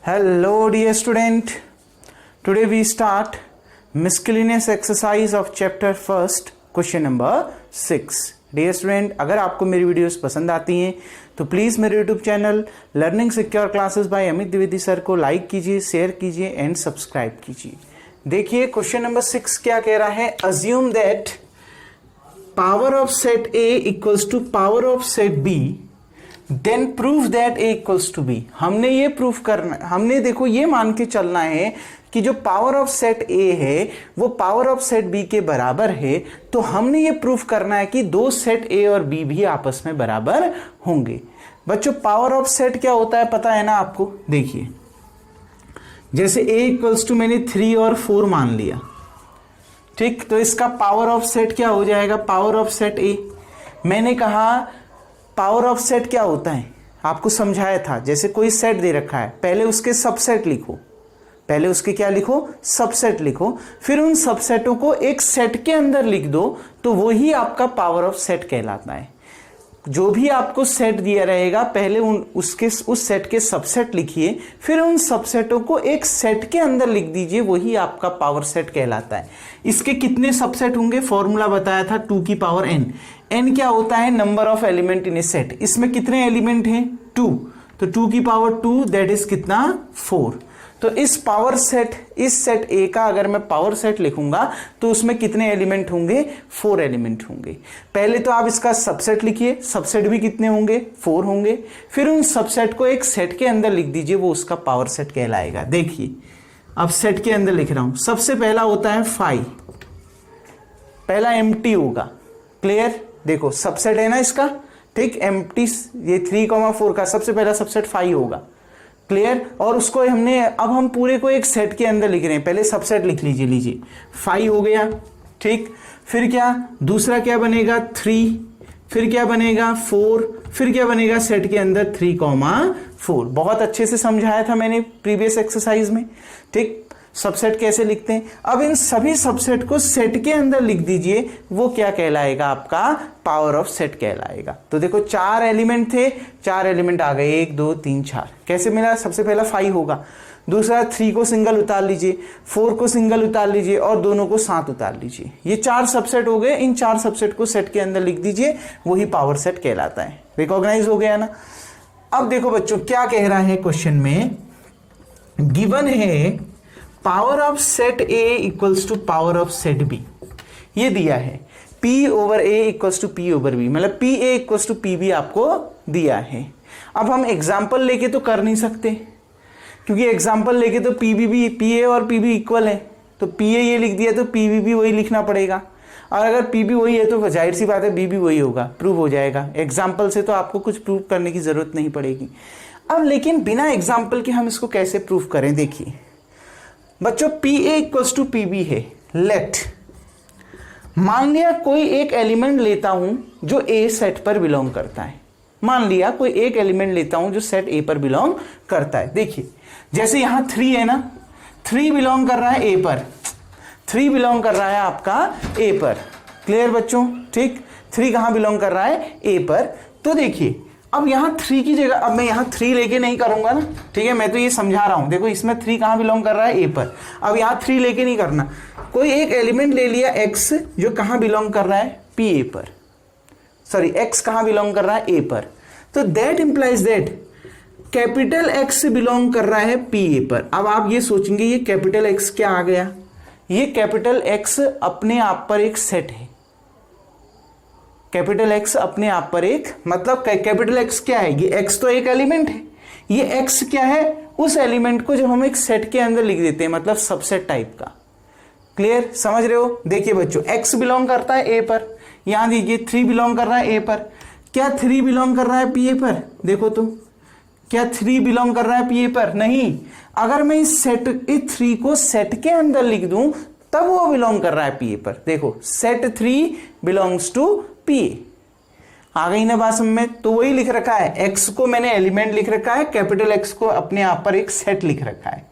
Hello dear student, today we start miscellaneous exercise of chapter first question number 6. Dear student, अगर आपको मेरी videos पसंद आती हैं तो प्लीज़ मेरे YouTube channel learning secure classes by Amit Dwivedi sir को लाइक कीजिए, शेयर कीजिए एंड सब्सक्राइब कीजिए। देखिए क्वेश्चन नंबर 6 क्या कह रहा है, assume that power of set A equals to power of set B then prove that A equals to B. हमने ये प्रूफ करना, हमने देखो ये मान के चलना है कि जो पावर ऑफ सेट ए है वो पावर ऑफ सेट बी के बराबर है, तो हमने ये प्रूफ करना है कि दो सेट ए और बी भी आपस में बराबर होंगे। बच्चों पावर ऑफ सेट क्या होता है पता है ना आपको? देखिए जैसे a इक्वल्स टू मैंने 3 और 4 मान लिया, ठीक, तो इसका पावर ऑफ सेट क्या हो जाएगा? Power of set a। मैंने कहा पावर ऑफ सेट क्या होता है, आपको समझाया था। जैसे कोई सेट दे रखा है, पहले उसके सबसेट लिखो, पहले उसके क्या लिखो? सबसेट लिखो, फिर उन सबसेटों को एक सेट के अंदर लिख दो, तो वही आपका पावर ऑफ सेट कहलाता है। जो भी आपको सेट दिया रहेगा पहले उस सेट के सबसेट लिखिए, फिर उन सबसेटों को एक सेट के अंदर लिख दीजिए, वही आपका पावर सेट कहलाता है। इसके कितने सबसेट होंगे? फॉर्मूला बताया था 2 की पावर n। n क्या होता है? Number of element in A set. इसमें कितने एलिमेंट हैं? 2, तो 2 की पावर 2 दैट इज कितना? 4। तो इस पावर सेट, इस सेट ए का अगर मैं पावर सेट लिखूंगा तो उसमें कितने एलिमेंट होंगे? 4 एलिमेंट होंगे। पहले तो आप इसका सबसेट लिखिए, सबसेट भी कितने होंगे? 4 होंगे, फिर उन सबसेट को एक सेट के अंदर लिख दीजिए, वो उसका पावर सेट कहलाएगा। देखिए अब सेट के अंदर लिख रहा हूं, सबसे पहला होता है 5, पहला एम्प्टी होगा। क्लियर? देखो सबसेट है ना इसका, ठीक, एम्प्टी, ये 3,4 का सबसे पहला सबसेट 5 होगा। क्लियर? और उसको हमने, अब हम पूरे को एक सेट के अंदर लिख रहे हैं, पहले सबसेट लिख लीजिए 5 हो गया, ठीक। फिर क्या दूसरा क्या बनेगा? 3, फिर क्या बनेगा? 4, फिर क्या बनेगा सेट के अंदर? 3,4। बहुत अच्छे से समझाया था मैंने प्रीवियस एक्सरसाइज में, ठीक, सबसेट कैसे लिखते हैं। अब इन सभी सबसेट को सेट के अंदर लिख दीजिए, वो क्या कहलाएगा? आपका पावर ऑफ सेट कहलाएगा। तो देखो 4 एलिमेंट थे, 4 एलिमेंट आ गए, 1 2 3 4। कैसे मिला? सबसे पहला 5 होगा, दूसरा 3 को सिंगल उतार लीजिए, 4 को सिंगल उतार लीजिए और दोनों को साथ उतार लीजिए। ये 4 सबसेट हो गए, इन 4 सबसेट को सेट के अंदर लिख दीजिए, वही पावर सेट कहलाता है। रिकॉग्नाइज हो गया ना? अब देखो बच्चों क्या कह रहा है क्वेश्चन में, गिवन है power of set A equals to power of set B. ये दिया है P over A equals to P over B, मतलब PA इक्वल्स टू PB आपको दिया है। अब हम एग्जाम्पल लेके तो कर नहीं सकते, क्योंकि एग्जाम्पल लेके तो PA और PB इक्वल है, तो PA ये लिख दिया तो PB भी वही लिखना पड़ेगा, और अगर PB वही है तो जाहिर सी बात है B भी वही होगा, प्रूव हो जाएगा। एग्जाम्पल से तो आपको कुछ प्रूव करने की जरूरत नहीं पड़ेगी। अब लेकिन बिना एग्जाम्पल के हम इसको कैसे प्रूव करें? देखिए बच्चों PA इक्वल्स टू PB है। लेट, मान लिया कोई एक एलिमेंट लेता हूं जो A सेट पर बिलोंग करता है। मान लिया कोई एक एलिमेंट लेता हूं जो सेट A पर बिलोंग करता है। देखिए जैसे यहां 3 है ना, 3 बिलोंग कर रहा है A पर, 3 बिलोंग कर रहा है आपका A पर। क्लियर बच्चों? ठीक, 3 कहां बिलोंग कर रहा है? A पर। तो देखिए अब यहां 3 की जगह, अब मैं यहां 3 लेके नहीं करूंगा ना, ठीक है, मैं तो ये समझा रहा हूं। देखो इसमें 3 कहां बिलोंग कर रहा है? A पर। अब यहां 3 लेके नहीं करना, कोई एक एलिमेंट ले लिया X जो कहां बिलोंग कर रहा है? PA पर। सॉरी, X कहां बिलोंग कर रहा है? A पर। तो that implies that capital X belong कर रहा है PA पर। अब आप ये सोचेंगे ये कैपिटल X क्या आ गया? ये कैपिटल X अपने आप पर एक सेट है। कैपिटल X अपने आप पर एक, मतलब कैपिटल X क्या है? ये X तो एक एलिमेंट है, ये X क्या है? उस एलिमेंट को जब हम एक सेट के अंदर लिख देते हैं, मतलब सबसेट टाइप का। क्लियर? समझ रहे हो? देखिए बच्चों X बिलोंग करता है A पर, यहां दीजिए 3 बिलोंग कर रहा है A पर। क्या 3 बिलोंग कर रहा है PA पर? देखो तो, क्या 3 बिलोंग कर रहा है PA पर? नहीं। अगर मैं इस 3 को सेट के अंदर लिख दूं तब वो बिलोंग कर रहा है PA पर। देखो सेट 3 बिलोंग्स टू PA। आ गई ना बात समझ में? तो वही लिख रखा है, X को मैंने एलिमेंट लिख रखा है, कैपिटल X को अपने आप पर एक सेट लिख रखा है।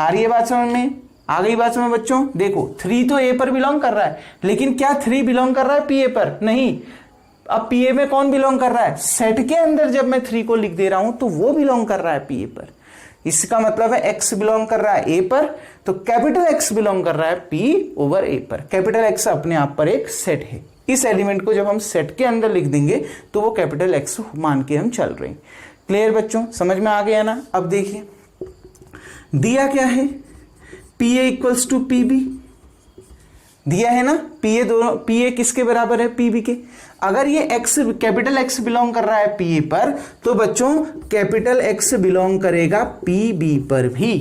आ रही है बात समझ में? आ गई बात समझ बच्चों? देखो 3 तो A पर बिलोंग कर रहा है, लेकिन क्या 3 बिलोंग कर रहा है PA पर? नहीं। अब PA में कौन बिलोंग कर रहा है? सेट के अंदर जब मैं 3 को लिख दे रहा हूं तो वो बिलोंग कर रहा है PA पर। इसका मतलब है x बिलोंग कर रहा है a पर, तो कैपिटल X बिलोंग कर रहा है p ओवर a पर। कैपिटल X अपने आप पर एक सेट है। इस एलिमेंट को जब हम सेट के अंदर लिख देंगे तो वो कैपिटल X मान के हम चल रहे हैं। क्लियर बच्चों, समझ में आ गया ना। अब देखिए दिया क्या है, PA इक्वल्स टू PB दिया है ना। PA दोनों, PA किसके बराबर है, PB के। अगर ये X कैपिटल X बिलोंग कर रहा है PA पर, तो बच्चों कैपिटल X बिलोंग करेगा PB पर भी।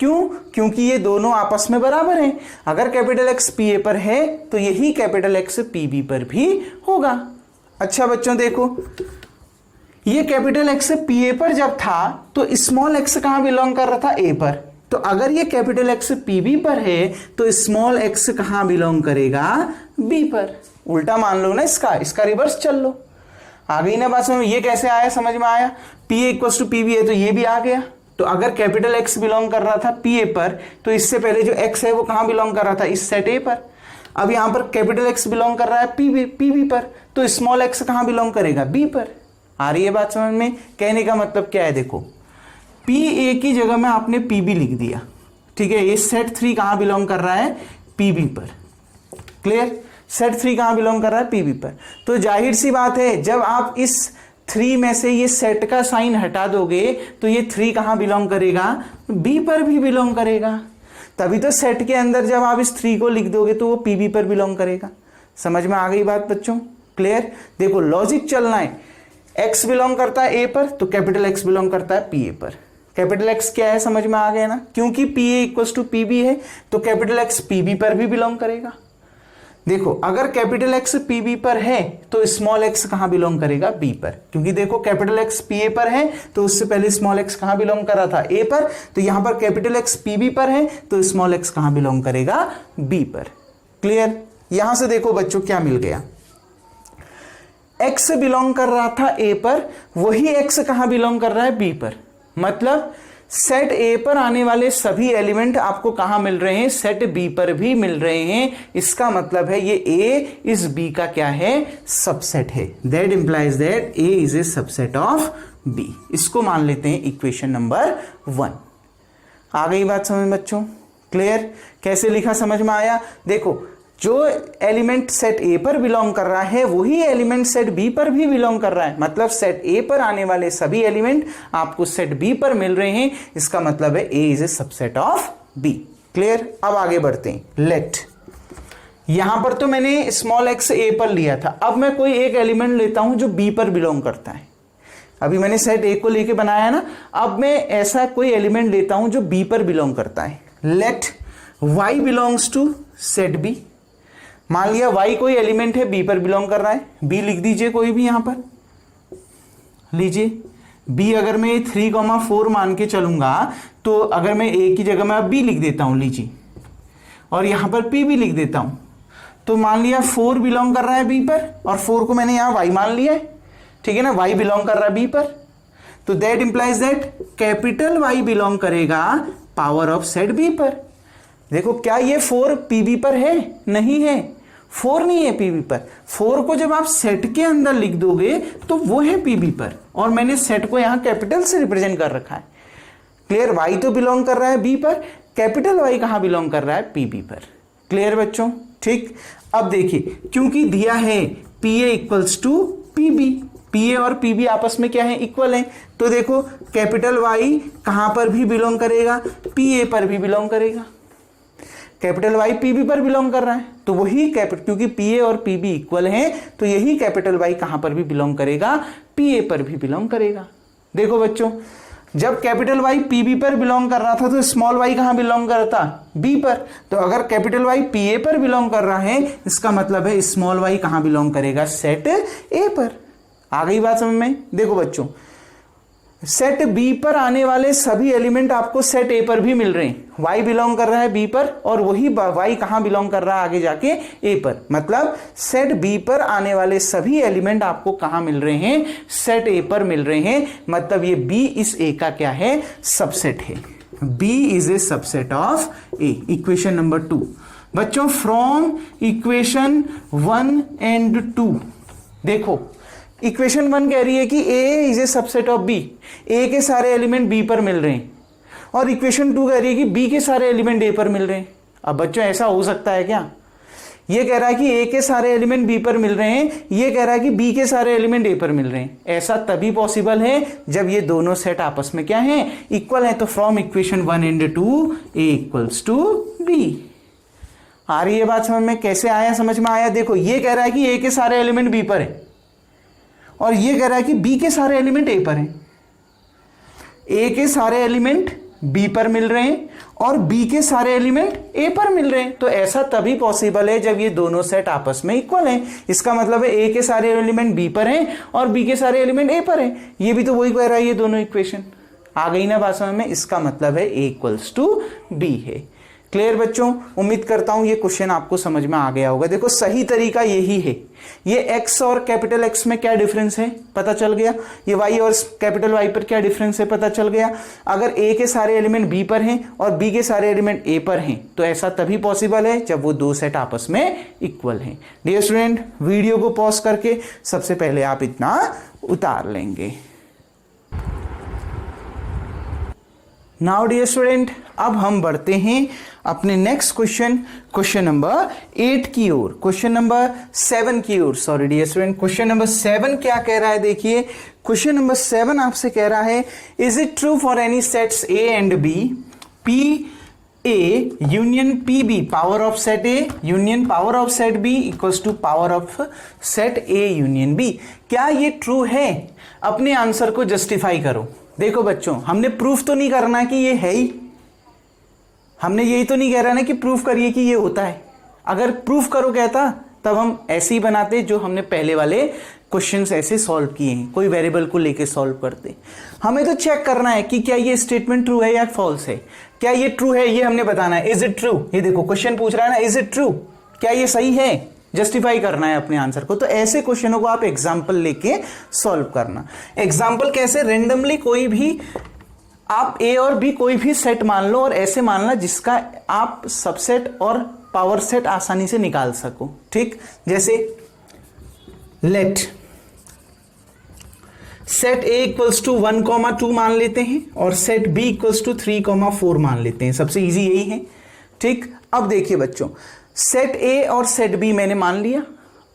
क्यों? क्योंकि ये दोनों आपस में बराबर हैं। अगर कैपिटल X PA पर है तो यही कैपिटल X PB पर भी होगा। अच्छा बच्चों देखो, ये कैपिटल X PA पर जब था तो स्मॉल x कहां बिलोंग कर रहा था, A पर। तो अगर ये कैपिटल X PB पर है तो स्मॉल x कहां बिलोंग करेगा, B पर। उल्टा मान लो ना, इसका रिवर्स चल लो। आ गई ना बात समझ में। ये कैसे आया, समझ में आया। PA इक्वल्स टू PB है तो ये भी आ गया। तो अगर कैपिटल X बिलोंग कर रहा था PA पर, तो इससे पहले जो X है वो कहां बिलोंग कर रहा था, इस सेट A पर। अब यहां पर कैपिटल X बिलोंग कर रहा है PB पर, तो स्मॉल x कहां बिलोंग करेगा, B पर। आ रही है बात समझ में। कहने का मतलब क्या है, देखो PA की जगह में आपने PB लिख दिया, ठीक है। ये सेट 3 कहां बिलोंग कर रहा है, PB पर। क्लियर, सेट 3 कहां बिलोंग कर रहा है, PB पर। तो जाहिर सी बात है, जब आप इस 3 में से ये सेट का साइन हटा दोगे तो ये 3 कहां बिलोंग करेगा, B पर भी बिलोंग करेगा। तभी तो सेट के अंदर जब आप इस 3 को लिख दोगे तो वो PB पर बिलोंग करेगा। समझ में आ गई बात बच्चों। क्लियर, देखो लॉजिक चलना है। X बिलोंग करता है A पर तो कैपिटल X बिलोंग करता है PA पर। कैपिटल X क्या है, समझ में आ गया ना। क्योंकि PA इक्वल्स टू PB है तो कैपिटल X PB पर भी बिलोंग करेगा। देखो अगर कैपिटल X PB पर है तो स्मॉल x कहां बिलोंग करेगा, B पर। क्योंकि देखो कैपिटल X PA पर है तो उससे पहले स्मॉल x कहां बिलोंग कर रहा था, A पर। तो यहां पर कैपिटल X PB पर है तो स्मॉल x कहां बिलोंग करेगा, B पर। क्लियर, यहां से देखो बच्चों क्या मिल गया। x बिलोंग कर रहा था A पर, वही x कहां बिलोंग कर रहा है, B पर। मतलब सेट A पर आने वाले सभी एलिमेंट आपको कहां मिल रहे हैं, सेट B पर भी मिल रहे हैं। इसका मतलब है ये A इस B का क्या है, सबसेट है। That implies that A is a subset of B। इसको मान लेते हैं इक्वेशन नंबर 1। आ गई बात समझ में बच्चों। क्लियर, कैसे लिखा समझ में आया। देखो जो एलिमेंट सेट A पर बिलोंग कर रहा है वही एलिमेंट सेट B पर भी बिलोंग कर रहा है। मतलब सेट A पर आने वाले सभी एलिमेंट आपको सेट B पर मिल रहे हैं। इसका मतलब है A is a subset of B। Clear, अब आगे बढ़ते हैं। लेट, यहां पर तो मैंने स्मॉल x A पर लिया था। अब मैं कोई एक एलिमेंट लेता हूं जो B पर बिलोंग करता है। अभी मैंने सेट A को लेके बनाया ना, अब मैं ऐसा कोई एलिमेंट लेता हूं जो B पर बिलोंग करता है। Let y belongs to set B। मान लिया y कोई एलिमेंट है B पर बिलोंग कर रहा है, B लिख दीजिए कोई भी यहां पर लीजिए। B अगर मैं 3,4 मान के चलूंगा तो अगर मैं A की जगह में B लिख देता हूं लीजिए, और यहां पर PB लिख देता हूं, तो मान लिया 4 बिलोंग कर रहा है B पर, और 4 को मैंने यहां y मान लिया है, ठीक है ना। y बिलोंग कर रहा है B पर, तो that implies that capital Y belong करेगा पावर ऑफ सेट B पर। देखो क्या ये 4 PB पर है, नहीं है, 4 नहीं है PB पर। 4 को जब आप सेट के अंदर लिख दोगे तो वो है PB पर, और मैंने सेट को यहां कैपिटल से रिप्रेजेंट कर रखा है। क्लियर, y तो बिलोंग कर रहा है B पर, कैपिटल Y कहां बिलोंग कर रहा है, PB पर। क्लियर बच्चों, ठीक। अब देखिए क्योंकि दिया है PA equals to PB, PA और PB आपस में क्या है, इक्वल है। तो देखो कैपिटल Y कहां पर भी बिलोंग करेगा, PA पर भी बिलोंग करेगा। कैपिटल Y PB पर बिलोंग कर रहा है तो वही कैपिटल, क्योंकि PA और PB इक्वल हैं तो यही कैपिटल Y कहां पर भी बिलोंग करेगा, PA पर भी बिलोंग करेगा। देखो बच्चों जब कैपिटल Y PB पर बिलोंग कर रहा था तो स्मॉल y कहां बिलोंग कर रहा था, B पर। तो अगर कैपिटल Y PA पर बिलोंग कर रहा है इसका मतलब है स्मॉल y कहां बिलोंग करेगा, सेट A पर। आ गई बात समझ में। देखो बच्चों सेट B पर आने वाले सभी एलिमेंट आपको सेट A पर भी मिल रहे हैं। y बिलोंग कर रहा है B पर और वही y कहां बिलोंग कर रहा है आगे जाके A पर। मतलब सेट B पर आने वाले सभी एलिमेंट आपको कहां मिल रहे हैं, सेट A पर मिल रहे हैं। मतलब ये B इस A का क्या है, सबसेट है। B is a subset of A। Equation number 2 बच्चों फ्रॉम इक्वेशन 1 एंड 2 देखो इक्वेशन 1 कह रही है कि A is a subset of B, A के सारे एलिमेंट बी पर मिल रहे हैं, और इक्वेशन 2 कह रही है कि बी के सारे एलिमेंट ए पर मिल रहे हैं। अब बच्चों ऐसा हो सकता है क्या? ये कह रहा है कि ए के सारे एलिमेंट बी पर मिल रहे हैं, ये कह रहा है कि बी के सारे एलिमेंट ए पर मिल रहे हैं। ऐसा तभी पॉसिबल है जब ये दोनों सेट आपस में क्या है, इक्वल है। तो from equation 1 and 2 A equals to B. आ रही है बात समझ में? कैसे आया, समझ में आया? देखो ये कह रहा है कि ए के सारे एलिमेंट बी पर है, और ये कह रहा है कि बी के सारे एलिमेंट ए पर हैं। ए के सारे एलिमेंट बी पर मिल रहे हैं और बी के सारे एलिमेंट ए पर मिल रहे हैं। तो ऐसा तभी पॉसिबल है जब ये दोनों सेट आपस में इक्वल हैं। इसका मतलब है ए के सारे एलिमेंट बी पर हैं और बी के सारे एलिमेंट ए पर हैं। ये भी तो वही कह रहा है, ये दोनों इक्वेशन आ गई ना बात समझ में? इसका मतलब है ए इक्वल्स टू बी है। क्लियर बच्चों? उम्मीद करता हूं ये क्वेश्चन आपको समझ में आ गया होगा। देखो सही तरीका यही है। ये x और कैपिटल X में क्या डिफरेंस है पता चल गया, ये y और कैपिटल Y पर क्या डिफरेंस है पता चल गया। अगर a के सारे एलिमेंट b पर हैं और b के सारे एलिमेंट a पर हैं तो ऐसा तभी पॉसिबल है जब वो दो सेट आपस में इक्वल हैं। डियर स्टूडेंट, वीडियो को पॉज करके सबसे पहले आप इतना उतार लेंगे। नाउ डियर स्टूडेंट, अब हम बढ़ते हैं अपने नेक्स्ट क्वेश्चन, क्वेश्चन नंबर 8 की ओर, क्वेश्चन नंबर 7 की ओर। Sorry dear student, question number 7 क्या कह रहा है? देखिए क्वेश्चन नंबर 7 आपसे कह रहा है, is it true for any sets A and B, P A union P B power of set A union power of set B equals to power of set A union B. क्या ये true है? अपने answer को justify करो। देखो बच्चों, हमने proof तो नहीं करना कि ये है ही, हमने यही तो नहीं कह रहा ना कि प्रूफ करिए कि ये होता है। अगर प्रूफ करो कहता तब हम ऐसे ही बनाते जो हमने पहले वाले क्वेश्चंस ऐसे सॉल्व किए हैं, कोई वेरिएबल को लेके सॉल्व करते। हमें तो चेक करना है कि क्या ये स्टेटमेंट ट्रू है या फॉल्स है। क्या ये ट्रू है ये हमने बताना है। Is it true? ये देखो क्वेश्चन पूछ रहा है ना, इज इट ट्रू, क्या ये सही है, जस्टिफाई करना है अपने आंसर को। तो ऐसे क्वेश्चनों को आप एग्जाम्पल लेके सॉल्व करना। एग्जाम्पल कैसे? रेंडमली कोई भी आप ए और बी कोई भी सेट मान लो और ऐसे मानना जिसका आप सबसेट और पावर सेट आसानी से निकाल सको। ठीक, जैसे let set A equals to 1,2 मान लेते हैं और सेट बी इक्वल्स टू 3,4 मान लेते हैं। सबसे इजी यही है। ठीक, अब देखिए बच्चों, सेट ए और सेट बी मैंने मान लिया।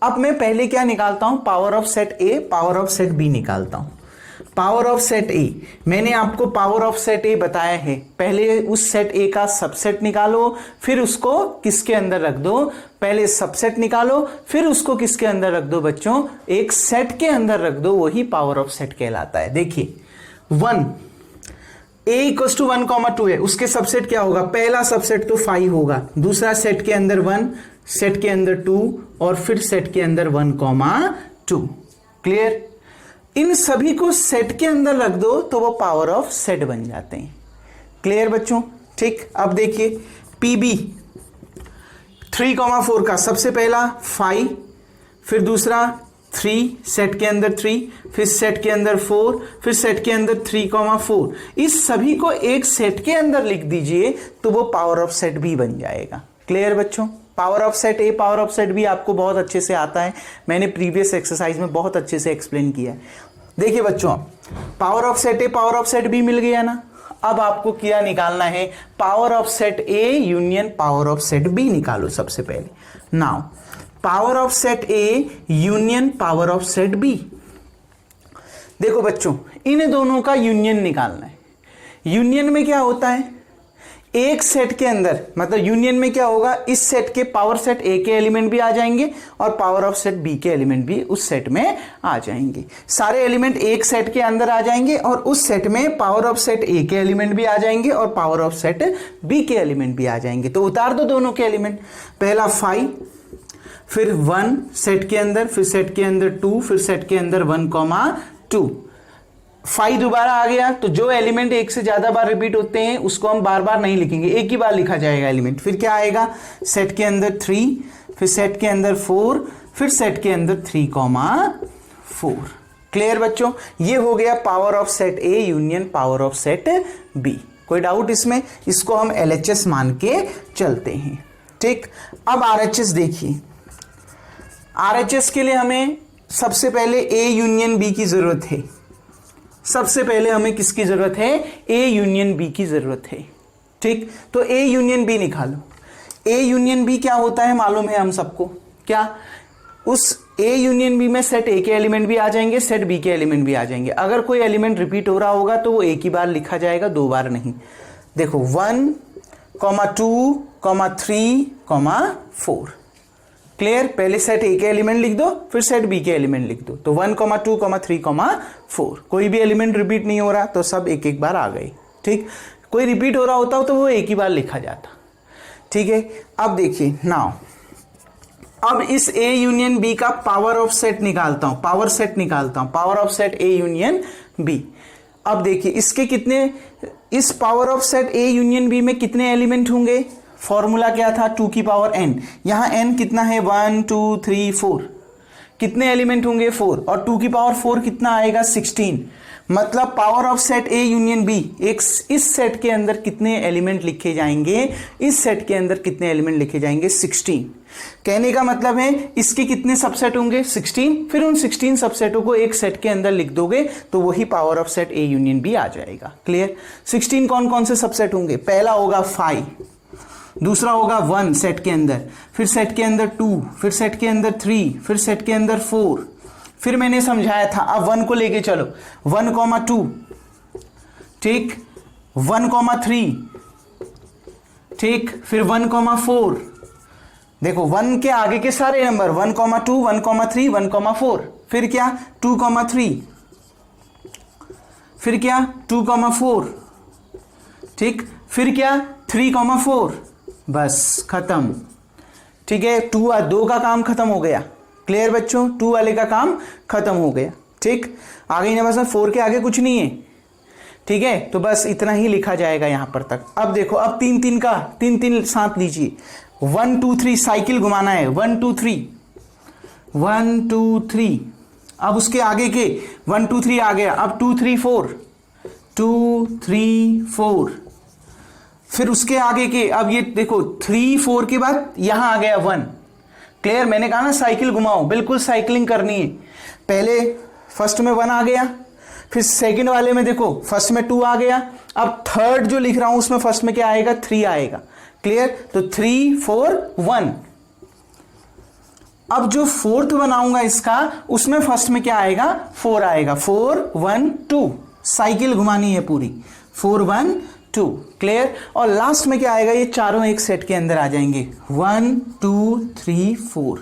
अब मैं पहले क्या निकालता हूं? Power of set A power of set B निकालता हूं। पावर ऑफ सेट ए, मैंने आपको पावर ऑफ सेट ए बताया है। पहले उस सेट ए का सबसेट निकालो, फिर उसको किसके अंदर रख दो? पहले सबसेट निकालो, फिर उसको किसके अंदर रख दो बच्चों? एक सेट के अंदर रख दो, वही पावर ऑफ सेट कहलाता है। देखिए 1 ए इक्वल्स टू 1,2 है, उसके सबसेट क्या होगा? पहला सबसेट तो 5 होगा, दूसरा सेट के अंदर 1, सेट के अंदर 2 और फिर सेट के अंदर 1,2। क्लियर? इन सभी को सेट के अंदर रख दो तो वो पावर ऑफ सेट बन जाते हैं। क्लियर बच्चों? ठीक, अब देखिए पीबी 3,4 का सबसे पहला 5, फिर दूसरा 3, सेट के अंदर 3, फिर सेट के अंदर 4, फिर सेट के अंदर 3,4। इस सभी को एक सेट के अंदर लिख दीजिए तो वो पावर ऑफ सेट भी बन जाएगा। क्लियर बच्चों? Power of set A power of set B आपको बहुत अच्छे से आता है, मैंने प्रीवियस एक्सरसाइज में बहुत अच्छे से एक्सप्लेन किया है। देखिए बच्चों, power of set A power of set B मिल गया ना। अब आपको क्या निकालना है? Power of set A union power of set B निकालो सबसे पहले। Now power of set A union power of set B. देखो बच्चों, इन दोनों का यूनियन निकालना है। यूनियन में क्या होता है? एक सेट के अंदर, मतलब यूनियन में क्या होगा? इस सेट के पावर सेट ए के एलिमेंट भी आ जाएंगे और पावर ऑफ सेट बी के एलिमेंट भी उस सेट में आ जाएंगे। सारे एलिमेंट एक सेट के अंदर आ जाएंगे और उस सेट में पावर ऑफ सेट ए के एलिमेंट भी आ जाएंगे और पावर ऑफ सेट बी के एलिमेंट भी आ जाएंगे। तो उतार दो दोनों के एलिमेंट। पहला 5, फिर 1 सेट के अंदर, फिर सेट के अंदर 2, फिर सेट के अंदर 1,2। 5 दोबारा आ गया, तो जो एलिमेंट एक से ज्यादा बार रिपीट होते हैं उसको हम बार बार नहीं लिखेंगे, एक ही बार लिखा जाएगा एलिमेंट। फिर क्या आएगा? सेट के अंदर 3, फिर सेट के अंदर 4, फिर सेट के अंदर 3,4। क्लियर बच्चों? ये हो गया power of set A union power of set B. कोई डाउट इसमें? इसको हम LHS मान के चलते हैं। ठीक, अब RHS देखिए। RHS के लिए हमें सबसे पहले ए यूनियन बी की जरूरत है। सबसे पहले हमें किसकी जरूरत है? ए यूनियन बी की जरूरत है। ठीक, तो ए यूनियन बी निकालो। ए यूनियन बी क्या होता है मालूम है हम सबको? क्या? उस ए यूनियन बी में सेट ए के एलिमेंट भी आ जाएंगे, सेट बी के एलिमेंट भी आ जाएंगे। अगर कोई एलिमेंट रिपीट हो रहा होगा तो वो एक ही बार लिखा जाएगा, दो बार नहीं। देखो 1, 2, 3, 4। क्लियर? पहले सेट ए के एलिमेंट लिख दो, फिर सेट बी के एलिमेंट लिख दो। तो 1, 2, 3, 4। कोई भी एलिमेंट रिपीट नहीं हो रहा तो सब एक एक बार आ गए। ठीक, कोई रिपीट हो रहा होता तो वो एक ही बार लिखा जाता। ठीक है, अब देखिए नाउ, अब इस ए यूनियन बी का पावर ऑफ सेट निकालता हूं, पावर सेट निकालता हूं, power of set A union B. अब देखिए इसके कितने, इस power of set A union B में कितने एलिमेंट होंगे? फॉर्मूला क्या था? 2 की पावर n। यहां n कितना है? 1, 2, 3, 4। कितने एलिमेंट होंगे? 4। और 2 की पावर 4 कितना आएगा? 16। मतलब power of set A union B, एक इस सेट के अंदर कितने एलिमेंट लिखे जाएंगे? इस सेट के अंदर कितने एलिमेंट लिखे जाएंगे? 16। कहने का मतलब है इसके कितने सबसेट होंगे? 16। फिर उन 16 सबसेटों को एक सेट के अंदर लिख दोगे तो वही power of set A union B आ जाएगा। क्लियर? 16 कौन कौन से सबसेट होंगे? पहला होगा 5, दूसरा होगा 1 सेट के अंदर, फिर सेट के अंदर 2, फिर सेट के अंदर 3, फिर सेट के अंदर 4। फिर मैंने समझाया था, अब 1 को लेके चलो, 1, 2, ठीक, 1, 3, ठीक, फिर 1, 4। देखो 1 के आगे के सारे नंबर 1, 2, 1, 3, 1, 4। फिर क्या? 2, 3, फिर क्या? 2, 4, ठीक, फिर क्या? 3, 4। बस खत्म। ठीक है, 2 का काम खत्म हो गया। क्लियर बच्चों? 2 वाले का काम खत्म हो गया। ठीक, आगे ना बस 4 के आगे कुछ नहीं है। ठीक है, तो बस इतना ही लिखा जाएगा यहां पर तक। अब देखो, अब 3 का 3 साथ लीजिए। 1, 2, 3 साइकिल घुमाना है। 1, 2, 3, 1, 2, 3। अब उसके आगे के 1, 2, 3 आ गया। अब 2, 3, 4, 2, 3, 4। फिर उसके आगे के, अब ये देखो 3, 4 के बाद यहां आ गया 1। क्लियर? मैंने कहा ना साइकिल घुमाओ, बिल्कुल साइकिलिंग करनी है। पहले फर्स्ट में 1 आ गया, फिर सेकंड वाले में देखो फर्स्ट में 2 आ गया। अब थर्ड जो लिख रहा हूं उसमें फर्स्ट में क्या आएगा? 3 आएगा। क्लियर? तो 3, 4, 1। अब जो फोर्थ बनाऊंगा इसका, उसमें फर्स्ट में क्या आएगा? 4 आएगा। 4, 1, 2 साइकिल घुमानी है पूरी। 4, 1, 2। क्लियर? और लास्ट में क्या आएगा? ये चारों एक सेट के अंदर आ जाएंगे। 1, 2, 3, 4।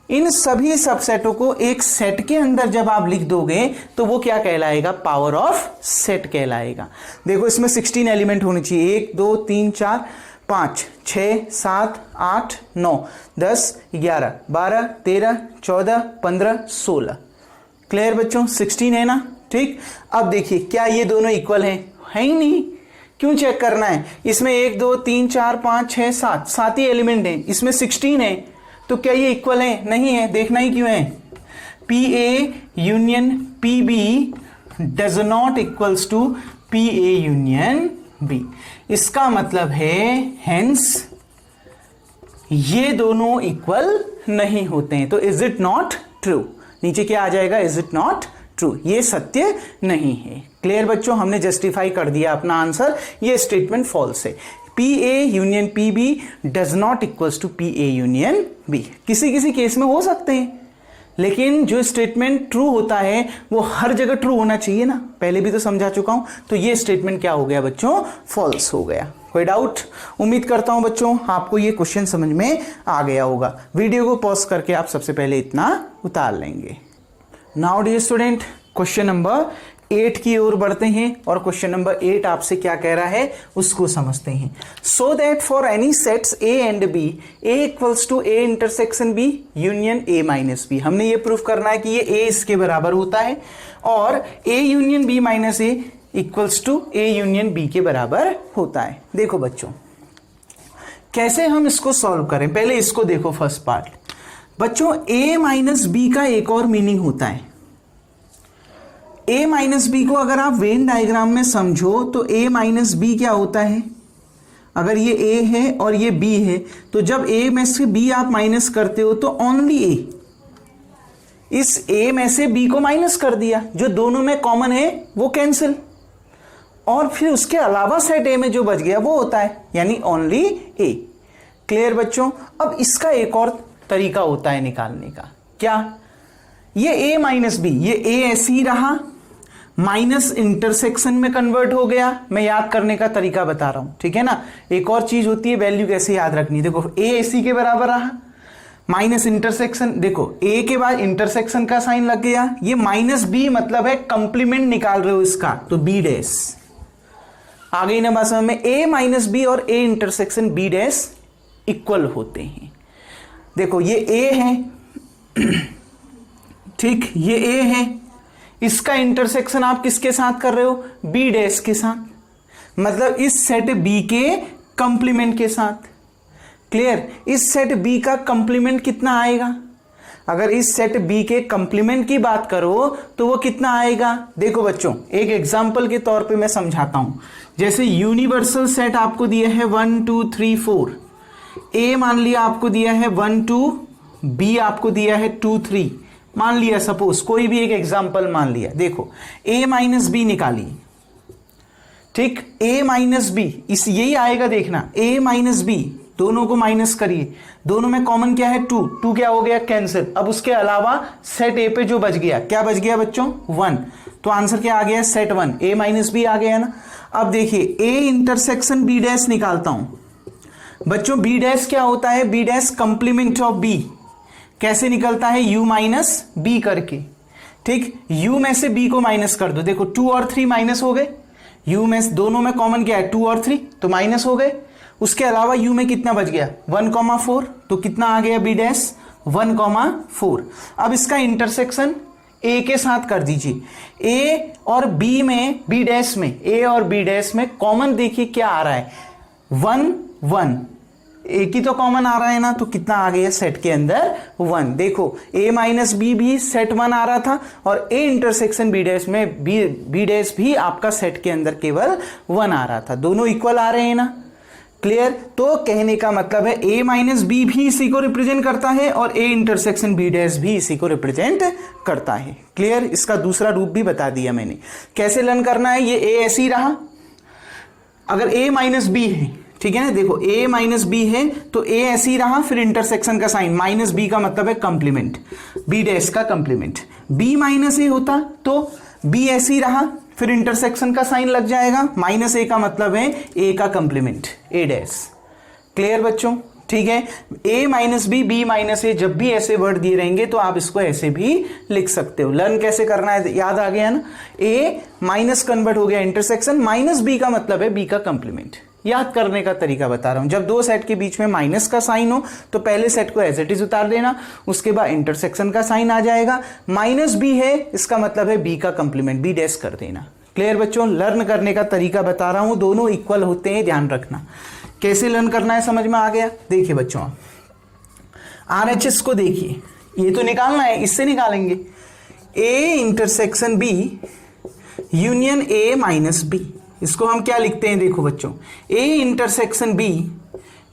इन सभी सबसेटों को एक सेट के अंदर जब आप लिख दोगे तो वो क्या कहलाएगा? पावर ऑफ सेट कहलाएगा। देखो इसमें 16 एलिमेंट होने चाहिए। 1, 2, 3, 4, 5, 6, 7, 8, 9, 10, 11, 12, 13, 14, 15, 16। क्लियर बच्चों? 16 है ना? ठीक। अब देखिए क्या ये दोनों इक्वल हैं? है ही नहीं। क्यों चेक करना है? इसमें 1, 2, 3, 4, 5, 6, 7 7 ही एलिमेंट हैं। इसमें 16 है, तो क्या ये इक्वल है? नहीं है। देखना ही क्यों है? P A union P B does not equals to P A union B. इसका मतलब है हेंस ये दोनों इक्वल नहीं होते हैं। तो इज इट नॉट ट्रू? नीचे क्या आ जाएगा? Is it not true? ये सत्य नहीं है। क्लियर बच्चों? हमने जस्टिफाई कर दिया अपना आंसर। ये स्टेटमेंट फॉल्स है। P A union P B does not equals to P A union B. किसी किसी केस में हो सकते हैं, लेकिन जो स्टेटमेंट ट्रू होता है वो हर जगह ट्रू होना चाहिए ना। पहले भी तो समझा चुका हूं। तो ये स्टेटमेंट क्या हो गया बच्चों? फॉल्स हो गया। कोई डाउट? उम्मीद करता हूं बच्चों आपको ये क्वेश्चन समझ में आ गया होगा। वीडियो को पॉज करके आप सबसे पहले इतना उतार लेंगे। Now dear student, question number 8 की ओर बढ़ते हैं और क्वेश्चन नंबर 8 आपसे क्या कह रहा है उसको समझते हैं। So that for any sets A and B, A equals to A intersection B union A minus B. हमने ये प्रूफ करना है कि ये ए इसके बराबर होता है और A union B minus A equals to A union B के बराबर होता है। देखो बच्चों कैसे हम इसको सॉल्व करें। पहले इसको देखो फर्स्ट पार्ट। बच्चों ए माइनस बी का एक और मीनिंग होता है। ए माइनस बी को अगर आप वेन डायग्राम में समझो तो ए माइनस बी क्या होता है? अगर ये ए है और ये बी है तो जब ए में से बी आप माइनस करते हो तो ओनली ए, इस ए में से बी को माइनस कर दिया, जो दोनों में कॉमन है वो कैंसिल, और फिर उसके अलावा सेट ए में जो बच गया वो होता है, यानी ओनली ए। क्लियर बच्चों? अब इसका एक और तरीका होता है निकालने का, क्या? ये ए माइनस बी, ये ए ऐसे ही रहा, माइनस इंटरसेक्शन में कन्वर्ट हो गया। मैं याद करने का तरीका बता रहा हूं, ठीक है ना। एक और चीज होती है वैल्यू कैसे याद रखनी। देखो ए एसी के बराबर रहा, माइनस इंटरसेक्शन, देखो ए के बाद इंटरसेक्शन का साइन लग गया, ये माइनस बी मतलब है कंप्लीमेंट निकाल रहे हो इसका, तो बी डैश। आ गई ना बात समझ में? ए माइनस बी और A intersection B dash equal होते हैं। देखो ये ए है, ठीक, ये ए है, इसका इंटरसेक्शन आप किसके साथ कर रहे हो? बी डैश के साथ, मतलब इस सेट बी के कंप्लीमेंट के साथ। क्लियर? इस सेट बी का कंप्लीमेंट कितना आएगा? अगर इस सेट बी के कंप्लीमेंट की बात करो तो वो कितना आएगा? देखो बच्चों, एक एग्जांपल के तौर पे मैं समझाता हूं। जैसे यूनिवर्सल सेट आपको दिया है 1 2 3 4, ए मान लिया आपको दिया है 1 2, बी आपको दिया है 2 3, मान लिया, सपोज कोई भी एक एग्जांपल मान लिया। देखो a माइनस बी निकाली, ठीक, a माइनस बी, इस यही आएगा, देखना a माइनस बी, दोनों को माइनस करिए, दोनों में कॉमन क्या है? 2, 2 क्या हो गया? कैंसिल। अब उसके अलावा सेट a पे जो बच गया, क्या बच गया बच्चों? 1, तो आंसर क्या आ गया? सेट 1, a माइनस बी आ गया ना। अब देखिए a इंटरसेक्शन b डैश निकालता हूं बच्चों। b डैश क्या होता है? b dash complement of b, कैसे निकलता है? u माइनस बी करके, ठीक, u में से b को माइनस कर दो। देखो 2 और 3 माइनस हो गए, u में दोनों में कॉमन क्या है? 2 और 3, तो माइनस हो गए। उसके अलावा u में कितना बच गया? 1,4, तो कितना आ गया b डैश? 1,4। अब इसका इंटरसेक्शन a के साथ कर दीजिए। a और b में, b डैश में, a और b डैश में कॉमन देखिए क्या आ रहा है? 1 1, एक ही तो कॉमन आ रहा है ना, तो कितना आ गया सेट के अंदर? 1। देखो a माइनस बी भी सेट 1 आ रहा था, और a इंटरसेक्शन b डैश में b डैश भी आपका सेट के अंदर केवल 1 आ रहा था, दोनों इक्वल आ रहे हैं ना। क्लियर? तो कहने का मतलब है a माइनस बी भी इसी को रिप्रेजेंट करता है, और a इंटरसेक्शन b डैश भी इसी को रिप्रेजेंट करता है। क्लियर? इसका दूसरा रूप भी बता दिया मैंने, कैसे लर्न करना है। ये a ऐसे ही रहा, अगर a माइनस बी है, ठीक है ना, देखो a माइनस बी है तो a ऐसे ही रहा, फिर इंटरसेक्शन का साइन, माइनस बी का मतलब है कंप्लीमेंट, b डैश का कंप्लीमेंट। b माइनस ए होता तो b ऐसे ही रहा, फिर इंटरसेक्शन का साइन लग जाएगा, माइनस ए का मतलब है a का कंप्लीमेंट, a डैश। क्लियर बच्चों? ठीक है, a minus B, b minus A, जब भी ऐसे वर्ड दिए रहेंगे तो आप इसको ऐसे भी लिख सकते हो। लर्न कैसे करना है याद आ गया ना। a माइनस कन्वर्ट हो गया इंटरसेक्शन, माइनस b का मतलब है b का कंप्लीमेंट। याद करने का तरीका बता रहा हूं। जब दो सेट के बीच में माइनस का साइन हो तो पहले सेट को एज इट इज उतार देना, उसके बाद इंटरसेक्शन का साइन आ जाएगा, माइनस बी है इसका मतलब है बी का कंप्लीमेंट, बी डैश कर देना। क्लियर बच्चों? लर्न करने का तरीका बता रहा हूं, दोनों इक्वल होते हैं, ध्यान रखना। कैसे लर्न करना है समझ में आ गया? देखिए बच्चों, आरएचएस को देखिए, ये तो निकालना है, इससे निकालेंगे। A intersection B union A minus B, इसको हम क्या लिखते हैं? देखो बच्चों, A intersection B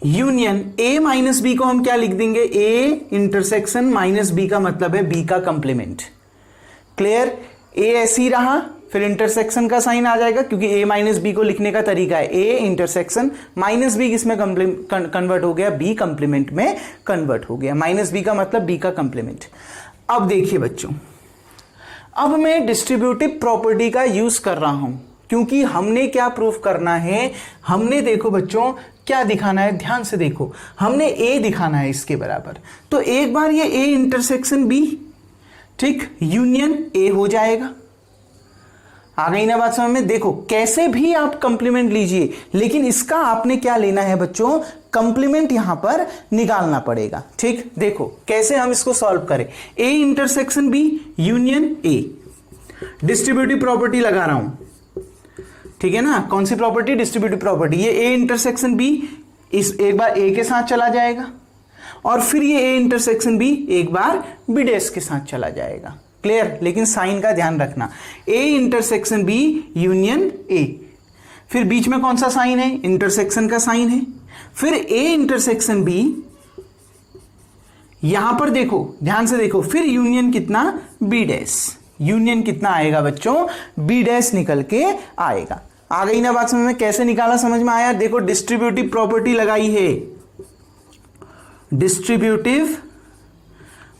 union A minus B को हम क्या लिख देंगे? ए इंटरसेक्शन माइनस बी का मतलब है बी का कंप्लीमेंट। क्लियर? ए ऐसे ही रहा, फिर इंटरसेक्शन का साइन आ जाएगा, क्योंकि ए माइनस बी को लिखने का तरीका है ए इंटरसेक्शन माइनस बी, किसमें कन्वर्ट हो गया? बी कंप्लीमेंट में कन्वर्ट हो गया, माइनस बी का मतलब बी का कंप्लीमेंट। अब देखिए बच्चों, अब मैं डिस्ट्रीब्यूटिव प्रॉपर्टी का यूज कर रहा हूं, क्योंकि हमने क्या प्रूफ करना है, हमने देखो बच्चों क्या दिखाना है, ध्यान से देखो, हमने ए दिखाना है इसके बराबर। तो एक बार ये ए इंटरसेक्शन बी, ठीक, यूनियन ए हो जाएगा। आ गई ना बात समझ में? देखो कैसे भी आप कंप्लीमेंट लीजिए, लेकिन इसका आपने क्या लेना है बच्चों? कंप्लीमेंट यहां पर निकालना पड़ेगा। ठीक, देखो कैसे हम इसको सॉल्व करें। A intersection B union A, distributive property लगा रहा हूं, ठीक है ना। कौन सी प्रॉपर्टी? Distributive property. ये ए इंटरसेक्शन बी इस एक बार ए के साथ चला जाएगा, और फिर ये ए इंटरसेक्शन बी एक बार बी डैश के साथ चला जाएगा। क्लियर? लेकिन साइन का ध्यान रखना, A intersection B union A, फिर बीच में कौन सा साइन है? इंटरसेक्शन का साइन है, फिर ए इंटरसेक्शन बी यहां पर देखो, ध्यान से देखो, फिर यूनियन कितना, बी डैश, यूनियन कितना आएगा बच्चों, बी डैश निकल के आएगा। आ गई ना बात समझ में, कैसे निकाला समझ में आया। देखो डिस्ट्रीब्यूटिव प्रॉपर्टी लगाई है, डिस्ट्रीब्यूटिव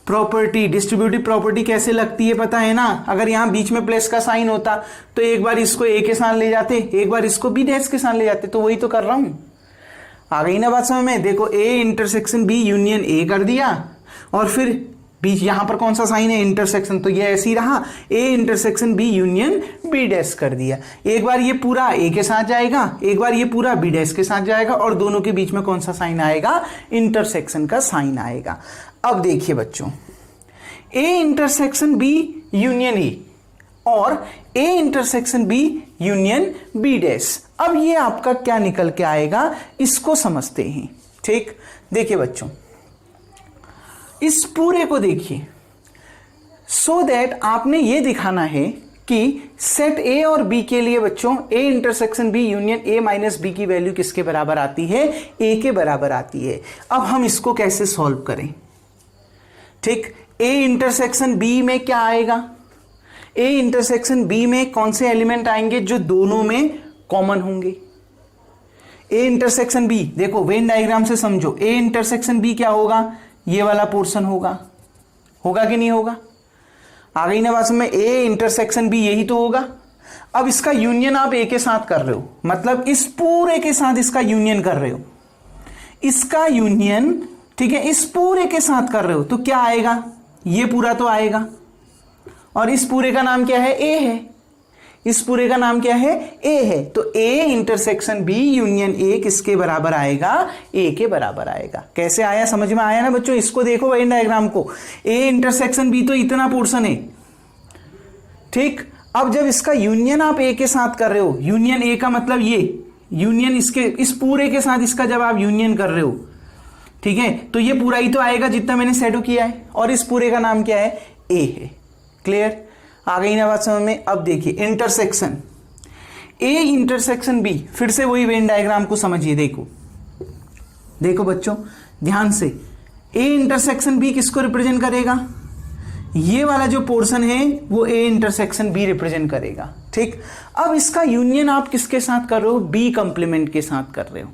प्रॉपर्टी कैसे लगती है पता है ना। अगर यहां बीच में प्लस का साइन होता तो एक बार इसको ए के साथ ले जाते, एक बार इसको बी डैश के साथ ले जाते, तो वही तो कर रहा हूं। आ गई ना बात समझ में। देखो A intersection B union A कर दिया, और फिर बीच यहां पर कौन सा साइन है, इंटरसेक्शन, तो ये ऐसे ही रहा, A intersection B union B dash कर दिया। एक बार ये पूरा ए के साथ जाएगा, एक बार ये पूरा बी डैश के साथ जाएगा, और दोनों के बीच में कौन सा साइन आएगा, इंटरसेक्शन का साइन आएगा। अब देखिए बच्चों, A intersection B union A और A intersection B union B dash, अब ये आपका क्या निकल के आएगा, इसको समझते हैं। ठीक, देखिए बच्चों, इस पूरे को देखिए, सो दैट आपने ये दिखाना है कि सेट ए और बी के लिए बच्चों A intersection B union A minus B की वैल्यू किसके बराबर आती है, ए के बराबर आती है। अब हम इसको कैसे सॉल्व करें। ठीक, ए इंटरसेक्शन बी में क्या आएगा, ए इंटरसेक्शन बी में कौन से एलिमेंट आएंगे जो दोनों में कॉमन होंगे। ए इंटरसेक्शन बी, देखो वेन डायग्राम से समझो, ए इंटरसेक्शन बी क्या होगा, ये वाला पोर्शन होगा, होगा कि नहीं होगा। आ गई ना बात में, ए इंटरसेक्शन बी यही तो होगा। अब इसका यूनियन आप ए के साथ कर रहे हो, मतलब इस पूरे के साथ इसका यूनियन कर रहे हो, इसका यूनियन, ठीक है, इस पूरे के साथ कर रहे हो, तो क्या आएगा, ये पूरा तो आएगा, और इस पूरे का नाम क्या है, ए है, इस पूरे का नाम क्या है, ए है। तो A intersection B union A किसके बराबर आएगा, ए के बराबर आएगा। कैसे आया, समझ में आया ना बच्चों। इसको देखो वेन डायग्राम को, ए इंटरसेक्शन बी तो इतना पोर्शन है। ठीक, अब जब इसका यूनियन आप ए के साथ कर रहे हो, यूनियन ए का मतलब ये यूनियन, इसके इस पूरे के साथ इसका जब आप यूनियन कर रहे हो, ठीक है, तो ये पूरा ही तो आएगा जितना मैंने शैडो किया है, और इस पूरे का नाम क्या है, ए है। क्लियर, आ गई ना बात समझ में। अब देखिए इंटरसेक्शन ए इंटरसेक्शन बी, फिर से वही वेन डायग्राम को समझिए। देखो देखो बच्चों ध्यान से, ए इंटरसेक्शन बी किसको रिप्रेजेंट करेगा, ये वाला जो पोर्शन है वो ए इंटरसेक्शन बी रिप्रेजेंट करेगा। ठीक, अब इसका यूनियन आप किसके साथ कर रहे हो, बी कंप्लीमेंट के साथ कर रहे हो।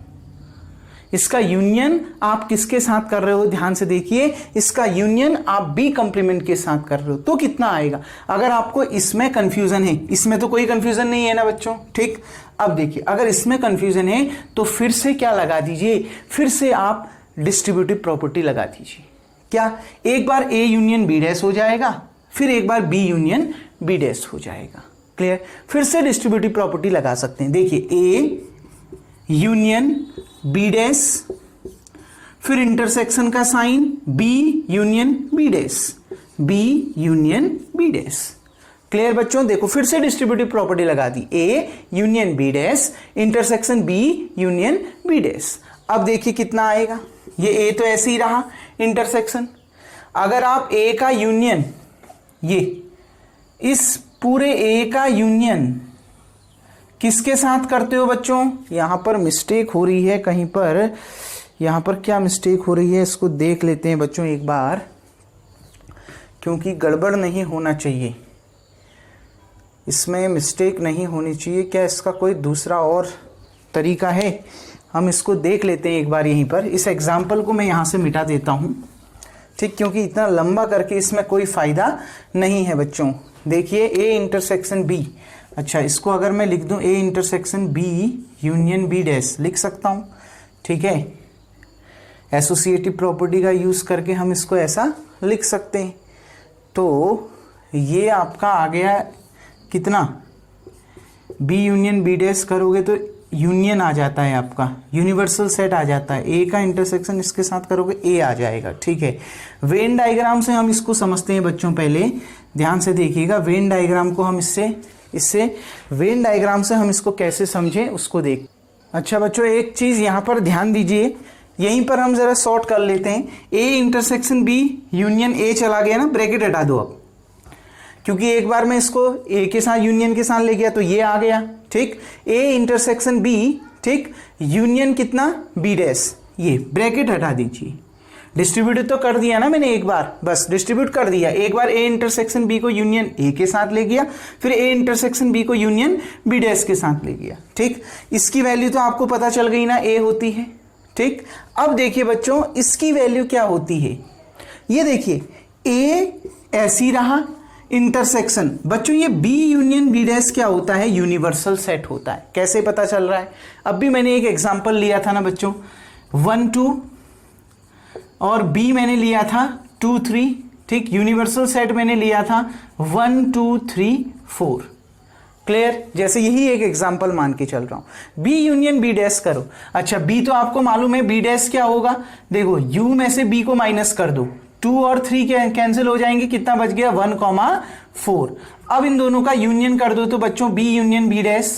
इसका यूनियन आप किसके साथ कर रहे हो, ध्यान से देखिए, इसका यूनियन आप बी कंप्लीमेंट के साथ कर रहे हो, तो कितना आएगा। अगर आपको इसमें कंफ्यूजन है, इसमें तो कोई कंफ्यूजन नहीं है ना बच्चों। ठीक, अब देखिए, अगर इसमें कंफ्यूजन है तो फिर से क्या लगा दीजिए, फिर से आप डिस्ट्रीब्यूटिव प्रॉपर्टी लगा दीजिए। क्या, एक बार ए यूनियन बी डैश हो जाएगा, फिर एक बार बी यूनियन बी डैश हो जाएगा। क्लियर, फिर से डिस्ट्रीब्यूटिव प्रॉपर्टी लगा सकते हैं। देखिए, ए यूनियन बी डैश, फिर इंटरसेक्शन का sign B union B dash, B union B dash. Clear बच्चों, देखो फिर से डिस्ट्रीब्यूटिव प्रॉपर्टी लगा दी, A union B dash, intersection B union B dash. अब देखिए कितना आएगा, ये ए तो ऐसे ही रहा इंटरसेक्शन। अगर आप ए का यूनियन, ये इस पूरे ए का यूनियन किसके साथ करते हो बच्चों, यहां पर मिस्टेक हो रही है कहीं पर, यहां पर क्या मिस्टेक हो रही है इसको देख लेते हैं बच्चों एक बार, क्योंकि गड़बड़ नहीं होना चाहिए, इसमें मिस्टेक नहीं होनी चाहिए। क्या इसका कोई दूसरा और तरीका है, हम इसको देख लेते हैं एक बार यहीं पर। इस एग्जाम्पल को मैं यहां से मिटा देता हूं, ठीक, क्योंकि इतना लंबा करके इसमें कोई फायदा नहीं है बच्चों। देखिए, ए इंटरसेक्शन बी, अच्छा इसको अगर मैं लिख दूं, A intersection B union B dash लिख सकता हूं। ठीक है, एसोसिएटिव प्रॉपर्टी का यूज करके हम इसको ऐसा लिख सकते हैं। तो ये आपका आ गया कितना, बी यूनियन बी डैश करोगे तो यूनियन आ जाता है आपका, यूनिवर्सल सेट आ जाता है। ए का इंटरसेक्शन इसके साथ करोगे ए आ जाएगा। ठीक है, वेन डायग्राम से हम इसको समझते हैं बच्चों। पहले ध्यान से देखिएगा, वेन डायग्राम को हम इससे वेन डायग्राम से हम इसको कैसे समझें उसको देख। अच्छा बच्चों, एक चीज यहां पर ध्यान दीजिए, यहीं पर हम जरा सॉर्ट कर लेते हैं। A intersection B union A चला गया ना, ब्रैकेट हटा दो अब, क्योंकि एक बार मैं इसको ए के साथ यूनियन के साथ ले गया तो ये आ गया। ठीक, ए इंटरसेक्शन बी, ठीक, यूनियन कितना बी डैश, ये ब्रैकेट हटा दीजिए। डिस्ट्रीब्यूट तो कर दिया ना मैंने एक बार, बस डिस्ट्रीब्यूट कर दिया एक बार। ए इंटरसेक्शन बी को यूनियन ए के साथ ले गया, फिर ए इंटरसेक्शन बी को यूनियन बी डैश के साथ ले गया। ठीक, इसकी वैल्यू तो आपको पता चल गई ना, ए होती है। ठीक, अब देखिए बच्चों इसकी वैल्यू क्या होती है, ये देखिए ए ऐसी रहा, इंटरसेक्शन बच्चों ये बी यूनियन बी डैश क्या होता है, यूनिवर्सल सेट होता है। कैसे पता चल रहा है, अब भी मैंने एक एग्जांपल लिया था ना बच्चों, 1 2 और बी मैंने लिया था 2 3। ठीक, यूनिवर्सल सेट मैंने लिया था 1 2 3 4। क्लियर, जैसे यही एक एग्जांपल मान के चल रहा हूं, बी यूनियन बी डैश करो। अच्छा, बी तो आपको मालूम है, बी डैश क्या होगा, देखो यू में से बी को माइनस कर दो, 2 और 3 कैंसिल हो जाएंगे, कितना बच गया 1 4। अब इन दोनों का यूनियन कर दो तो बच्चों बी यूनियन बी डैश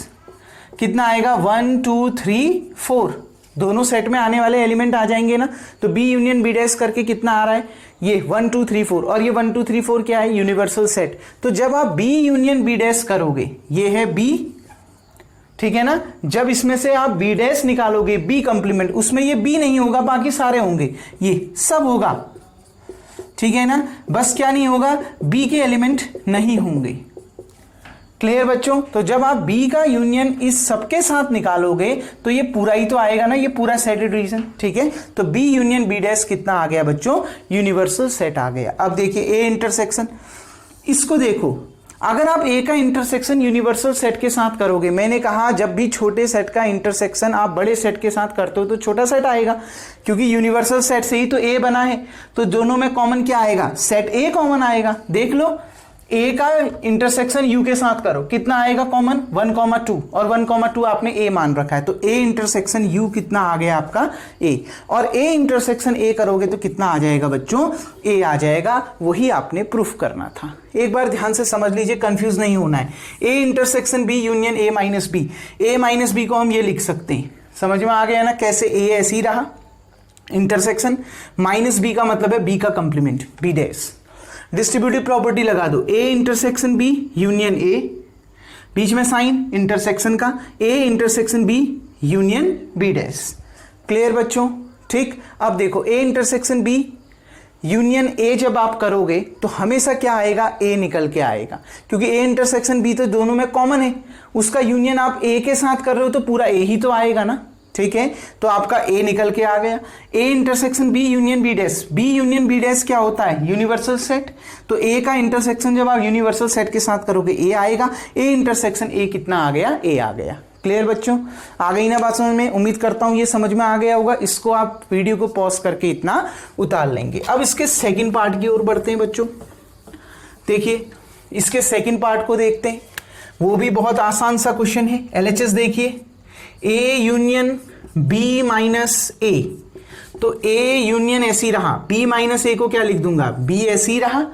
कितना आएगा 1 2 3 4। दोनों सेट में आने वाले एलिमेंट आ जाएंगे ना, तो बी यूनियन बी डैश करके कितना आ रहा है, ये 1 2 3 4, और ये 1 2 3 4 क्या है, यूनिवर्सल सेट। तो जब आप बी यूनियन बी डैश करोगे, ये है बी, ठीक है ना, जब इसमें से आप बी डैश निकालोगे, बी कंप्लीमेंट, उसमें ये बी नहीं होगा, बाकी सारे होंगे, ये सब होगा। ठीक है ना, बस क्या नहीं होगा, बी के एलिमेंट नहीं होंगे। क्लियर बच्चों, तो जब आप बी का यूनियन इस सबके साथ निकालोगे तो ये पूरा ही तो आएगा ना, ये पूरा सेटेड रीजन। ठीक है, तो बी यूनियन बी डैश कितना आ गया बच्चों, यूनिवर्सल सेट आ गया। अब देखिए ए इंटरसेक्शन, इसको देखो, अगर आप ए का इंटरसेक्शन यूनिवर्सल सेट के साथ करोगे, मैंने कहा जब भी छोटे सेट का इंटरसेक्शन आप बड़े सेट के साथ करते हो तो छोटा सेट आएगा, क्योंकि यूनिवर्सल सेट से ही तो ए बना है। तो दोनों में कॉमन क्या आएगा, सेट ए कॉमन आएगा। देख लो, ए का इंटरसेक्शन यू के साथ करो, कितना आएगा कॉमन, 1 2, और 1 2 आपने ए मान रखा है, तो ए इंटरसेक्शन यू कितना आ गया आपका ए, और ए इंटरसेक्शन ए करोगे तो कितना आ जाएगा बच्चों, ए आ जाएगा। वही आपने प्रूफ करना था। एक बार ध्यान से समझ लीजिए, कंफ्यूज नहीं होना है। A intersection B union A minus B, A minus B को हम ये लिख सकते हैं, समझ में आ गया ना, कैसे ए ऐसे ही रहा इंटरसेक्शन, माइनस बी का मतलब है बी का complement B dash. Distributive property लगा दो, A intersection B union A, बीच में साइन इंटरसेक्शन का, A intersection B union B dash. Clear बच्चों, ठीक। अब देखो A intersection B union A जब आप करोगे तो हमेशा क्या आएगा, ए निकल के आएगा, क्योंकि ए इंटरसेक्शन बी तो दोनों में कॉमन है, उसका यूनियन आप ए के साथ कर रहे हो तो पूरा ए ही तो आएगा ना। ठीक है, तो आपका ए निकल के आ गया। A intersection B union B dash, B union B dash क्या होता है, यूनिवर्सल सेट। तो ए का इंटरसेक्शन जब आप यूनिवर्सल सेट के साथ करोगे ए आएगा, ए इंटरसेक्शन ए कितना आ गया, ए आ गया। क्लियर बच्चों, आ गई ना बात समझ में, उम्मीद करता हूं ये समझ में आ गया होगा। इसको आप वीडियो को पॉज करके इतना उतार लेंगे। अब इसके सेकेंड पार्ट की ओर बढ़ते हैं बच्चों। देखिए इसके सेकेंड पार्ट को देखते हैं, वो भी बहुत आसान सा क्वेश्चन है। एलएचएस देखिए, ए यूनियन बी माइनस ए, तो ए यूनियन ऐसी रहा, बी माइनस ए को क्या लिख दूंगा, बी ऐसी रहा,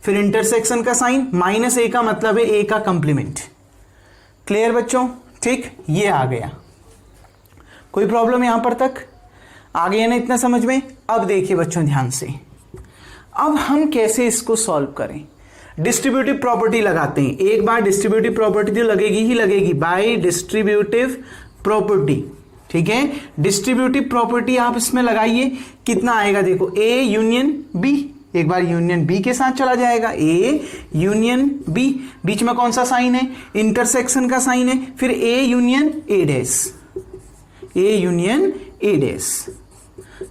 फिर इंटरसेक्शन का साइन, माइनस ए का मतलब है ए का कंप्लीमेंट। क्लियर बच्चों, ठीक, ये आ गया। कोई प्रॉब्लम यहां पर तक आ गया ना, इतना समझ में। अब देखिए बच्चों ध्यान से, अब हम कैसे इसको सॉल्व करें। डिस्ट्रीब्यूटिव प्रॉपर्टी लगाते हैं। एक बार डिस्ट्रीब्यूटिव प्रॉपर्टी तो लगेगी ही लगेगी, बाय डिस्ट्रीब्यूटिव प्रॉपर्टी। ठीक है, डिस्ट्रीब्यूटिव प्रॉपर्टी आप इसमें लगाइए, कितना आएगा देखो, ए यूनियन बी, एक बार यूनियन बी के साथ चला जाएगा, ए यूनियन बी, बीच में कौन सा साइन है, इंटरसेक्शन का साइन है, फिर A union A dash, A union A dash.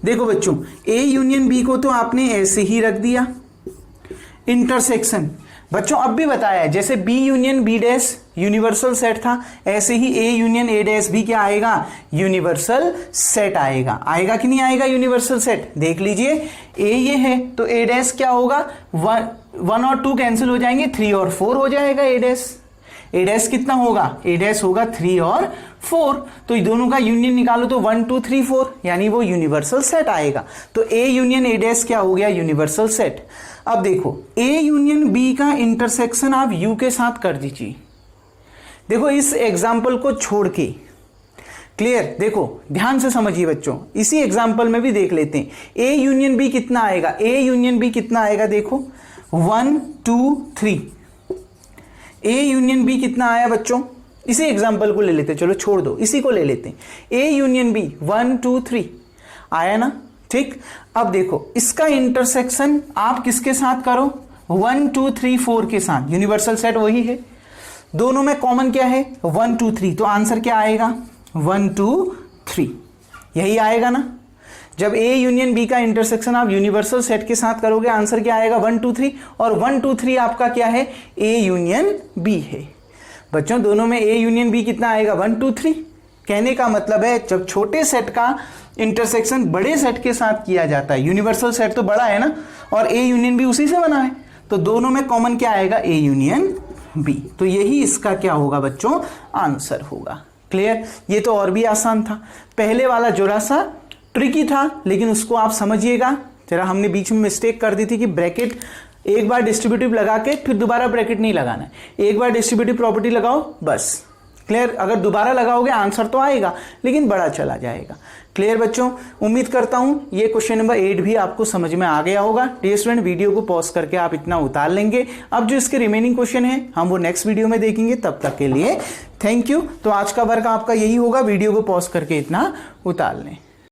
देखो बच्चों, ए यूनियन बी को तो आपने ऐसे ही रख दिया, इंटरसेक्शन बच्चों अब भी बताया है, जैसे B union B dash universal set था, ऐसे ही ए यूनियन ए डैश भी क्या आएगा, यूनिवर्सल सेट आएगा। आएगा कि नहीं आएगा यूनिवर्सल सेट, देख लीजिए, ए ये है तो ए डैश क्या होगा, 1 और 2 कैंसिल हो जाएंगे, 3 और 4 हो जाएगा ए डैश। ए डैश कितना होगा, ए डैश होगा 3 और 4, तो ये दोनों का यूनियन निकालो तो 1 2 3 4, यानी वो यूनिवर्सल सेट आएगा। तो ए यूनियन ए डैश क्या हो गया, यूनिवर्सल सेट। अब देखो ए यूनियन बी का इंटरसेक्शन आप यू के साथ कर दीजिए। देखो इस एग्जाम्पल को छोड़ के, क्लियर, देखो ध्यान से समझिए बच्चों, इसी एग्जाम्पल में भी देख लेते हैं। ए यूनियन बी कितना आएगा, ए यूनियन बी कितना आएगा, देखो 1 2 3, ए यूनियन बी कितना आया बच्चों, इसी एग्जाम्पल को ले लेते हैं, चलो छोड़ दो, इसी को ले लेते हैं। ए यूनियन बी 1 2 3 आया ना, ठीक, अब देखो इसका इंटरसेक्शन आप किसके साथ करो, 1 2 3 4 के साथ, यूनिवर्सल सेट वही है, दोनों में कॉमन क्या है 1 2 3, तो आंसर क्या आएगा 1 2 3, यही आएगा ना। जब ए यूनियन बी का इंटरसेक्शन आप यूनिवर्सल सेट के साथ करोगे आंसर क्या आएगा 1 2 3, और 1 2 3 आपका क्या है ए यूनियन बी है। बच्चों दोनों में ए यूनियन बी कितना आएगा 1 2 3, कहने का मतलब है जब छोटे सेट का इंटरसेक्शन बड़े सेट के साथ किया जाता है, यूनिवर्सल सेट तो बड़ा है ना और ए यूनियन बी उसी से बना है, तो दोनों में कॉमन क्या आएगा ए यूनियन बी, तो यही इसका क्या होगा बच्चों आंसर होगा। क्लियर, ये तो और भी आसान था, पहले वाला जरा सा ट्रिकी था लेकिन उसको आप समझिएगा जरा, हमने बीच में मिस्टेक कर दी थी कि ब्रैकेट एक बार डिस्ट्रीब्यूटिव लगा के फिर दोबारा ब्रैकेट नहीं लगाना है, एक बार डिस्ट्रीब्यूटिव प्रॉपर्टी लगाओ बस। क्लियर, अगर दोबारा लगाओगे आंसर तो आएगा लेकिन बड़ा चला जाएगा। क्लियर बच्चों, उम्मीद करता हूं ये क्वेश्चन नंबर 8 भी आपको समझ में आ गया होगा। डियर स्टूडेंट वीडियो को पॉज करके आप इतना उतार लेंगे, अब जो इसके रिमेनिंग क्वेश्चन है हम वो नेक्स्ट वीडियो में देखेंगे, तब तक के लिए थैंक यू। तो आज का वर्क आपका यही होगा, वीडियो को पॉज करके इतना उतार लें।